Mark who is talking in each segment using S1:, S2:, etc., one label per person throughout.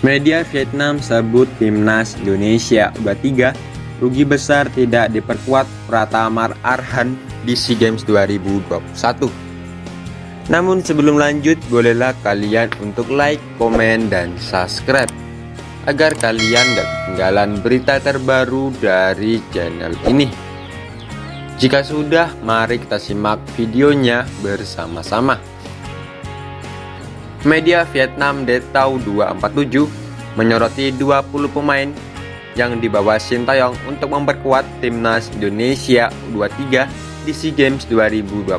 S1: Media Vietnam sebut timnas Indonesia U23 rugi besar tidak diperkuat Pratama Arhan di SEA Games 2021. Namun sebelum lanjut, bolehlah kalian untuk like, komen, dan subscribe agar kalian gak ketinggalan berita terbaru dari channel ini. Jika sudah, mari kita simak videonya bersama-sama. Media Vietnam Detau 247 menyoroti 20 pemain yang dibawa Sintayong untuk memperkuat timnas Indonesia U23 di SEA Games 2021.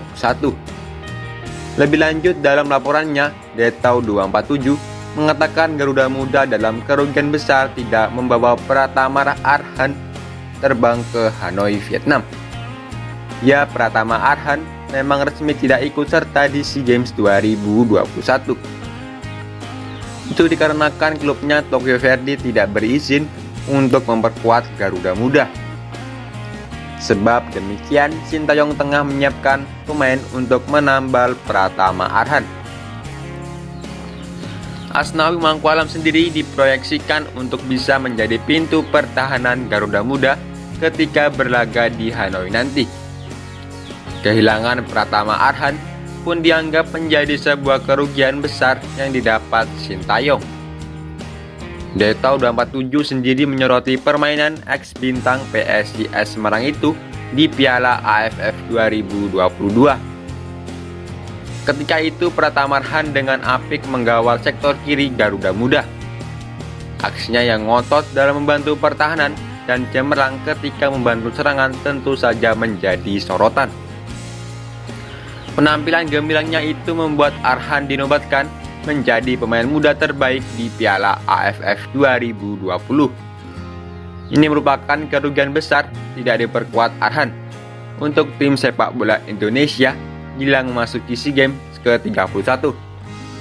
S1: Lebih lanjut dalam laporannya, Detau 247 mengatakan Garuda Muda dalam kerugian besar tidak membawa Pratama Arhan terbang ke Hanoi, Vietnam. Ya, Pratama Arhan memang resmi tidak ikut serta di SEA Games 2021. Itu dikarenakan klubnya Tokyo Verdy tidak berizin untuk memperkuat Garuda Muda. Sebab demikian, Sintayong tengah menyiapkan pemain untuk menambal Pratama Arhan. Asnawi Mangkualam sendiri diproyeksikan untuk bisa menjadi pintu pertahanan Garuda Muda ketika berlaga di Hanoi nanti. Kehilangan Pratama Arhan pun dianggap menjadi sebuah kerugian besar yang didapat Sintayong. Detau 247 sendiri menyoroti permainan ex-bintang PSIS Semarang itu di Piala AFF 2022. Ketika itu Pratama Arhan dengan apik menggawal sektor kiri Garuda Muda. Aksinya yang ngotot dalam membantu pertahanan dan cemerlang ketika membantu serangan tentu saja menjadi sorotan. Penampilan gemilangnya itu membuat Arhan dinobatkan menjadi pemain muda terbaik di Piala AFF 2020. Ini merupakan kerugian besar tidak diperkuat Arhan untuk tim sepak bola Indonesia jelang memasuki SEA Games ke-31.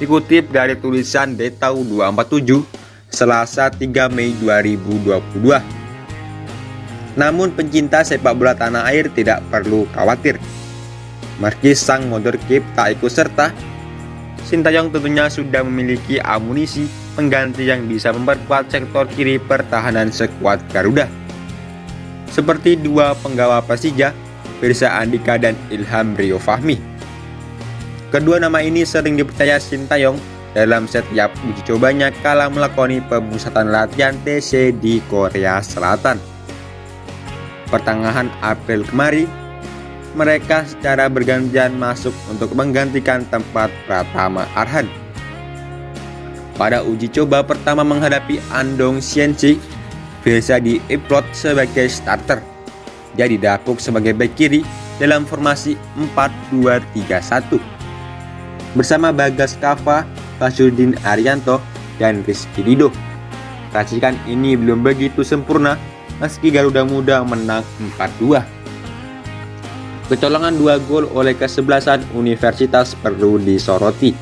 S1: Dikutip dari tulisan Detau 247 Selasa 3 Mei 2022. Namun pencinta sepak bola tanah air tidak perlu khawatir. Meski sang wonderkid tak ikut serta, Sintayong tentunya sudah memiliki amunisi pengganti yang bisa memperkuat sektor kiri pertahanan sekuat Garuda. Seperti dua penggawa Persija, Firza Andika dan Ilham Rio Fahmi. Kedua nama ini sering dipercaya Sintayong dalam setiap uji cobanya kala melakoni pemusatan latihan TC di Korea Selatan. Pertengahan April kemarin, mereka secara bergantian masuk untuk menggantikan tempat Pratama Arhan. Pada uji coba pertama menghadapi Andong Sienci, Firza diupload sebagai starter. Dia didapuk sebagai bek kiri dalam formasi 4-2-3-1 bersama Bagas Kava, Fasudin Arianto, dan Rizky Ridho. Racikan ini belum begitu sempurna meski Garuda Muda menang 4-2. Kecolongan 2 gol oleh kesebelasan Universitas perlu disoroti.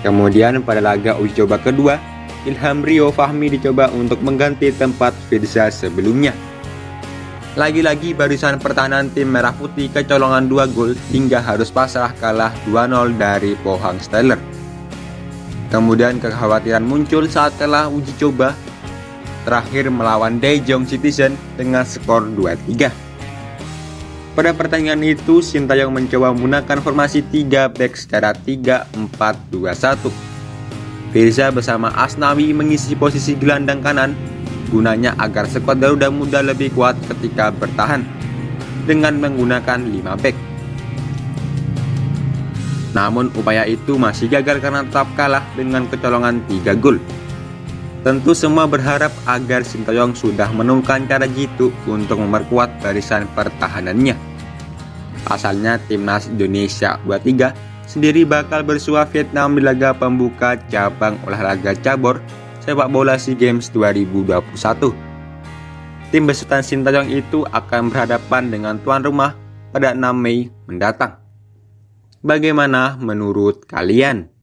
S1: Kemudian pada laga uji coba kedua, Ilham Rio Fahmi dicoba untuk mengganti tempat Firza sebelumnya. Lagi-lagi barisan pertahanan tim Merah Putih kecolongan 2 gol hingga harus pasrah kalah 2-0 dari Pohang Steelers. Kemudian kekhawatiran muncul saat telah uji coba terakhir melawan Daejeon Citizen dengan skor 2-3. Pada pertandingan itu, Sintayong mencoba menggunakan formasi 3 back secara 3-4-2-1. Firza bersama Asnawi mengisi posisi gelandang kanan, gunanya agar skuad Garuda Muda lebih kuat ketika bertahan dengan menggunakan 5 back. Namun upaya itu masih gagal karena tetap kalah dengan kecolongan 3 gol. Tentu semua berharap agar Sintayong sudah menemukan cara jitu untuk memperkuat barisan pertahanannya. Asalnya timnas Indonesia U23 sendiri bakal bersua Vietnam di laga pembuka cabang olahraga cabur sepak bola SEA Games 2021. Tim besutan Sintayong itu akan berhadapan dengan tuan rumah pada 6 Mei mendatang. Bagaimana menurut kalian?